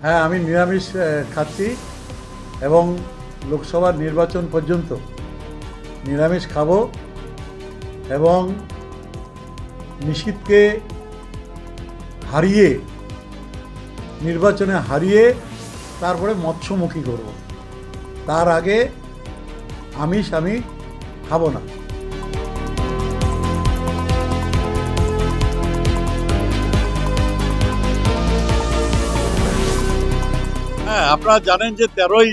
হ্যাঁ, আমি নিরামিষ খাচ্ছি এবং লোকসভার নির্বাচন পর্যন্ত নিরামিষ খাবো এবং নিশীথকে নির্বাচনে হারিয়ে তারপরে মৎস্যমুখী করব। তার আগে আমিষ আমি খাবো না। হ্যাঁ, আপনারা জানেন যে 13ই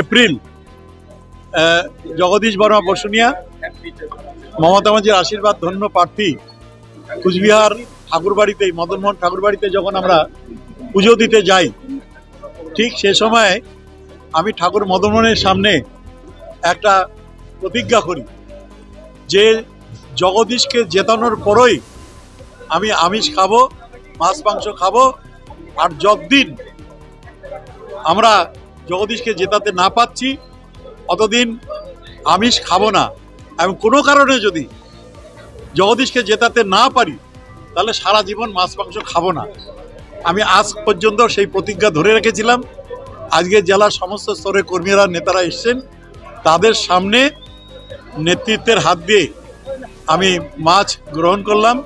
এপ্রিল জগদীশ বর্মা বসুনিয়া মমতা ব্যানার্জির আশীর্বাদ ধন্য প্রার্থী কুচবিহার ঠাকুরবাড়িতে, মদনমোহন ঠাকুরবাড়িতে যখন আমরা পুজো দিতে যাই, ঠিক সে সময় আমি ঠাকুর মদনমোহনের সামনে একটা প্রতিজ্ঞা করি যে জগদীশকে জেতানোর পরই আমি আমিষ খাবো, মাছ মাংস খাবো, আর যতদিন আমরা জগদীশকে জেতাতে না পাচ্ছি অতদিন আমিষ খাবো না। এবং কোনো কারণে যদি জগদীশকে জেতাতে না পারি তাহলে সারা জীবন মাছ মাংস খাবো না। আমি আজ পর্যন্ত সেই প্রতিজ্ঞা ধরে রেখেছিলাম। আজকে জেলার সমস্ত স্তরের কর্মীরা, নেতারা এসছেন, তাদের সামনে নেতৃত্বের হাত দিয়ে আমি মাছ গ্রহণ করলাম।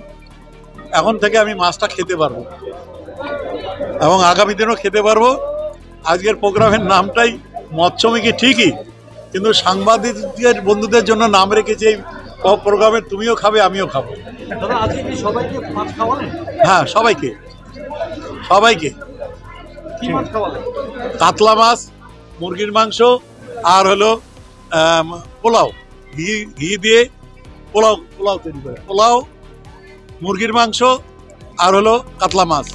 এখন থেকে আমি মাছটা খেতে পারবো এবং আগামী দিনও খেতে পারবো। আজকের প্রোগ্রামের নামটাই মৎস্যমুখী ঠিকই, কিন্তু সাংবাদিকদের বন্ধুদের জন্য নাম রেখেছে এই প্রোগ্রামে তুমিও খাবে আমিও খাবো। হ্যাঁ, সবাইকে কাতলা মাছ, মুরগির মাংস, আর হলো পোলাও, ঘি দিয়ে পোলাও তৈরি করে, পোলাও, মুরগির মাংস, আর হলো কাতলা মাছ।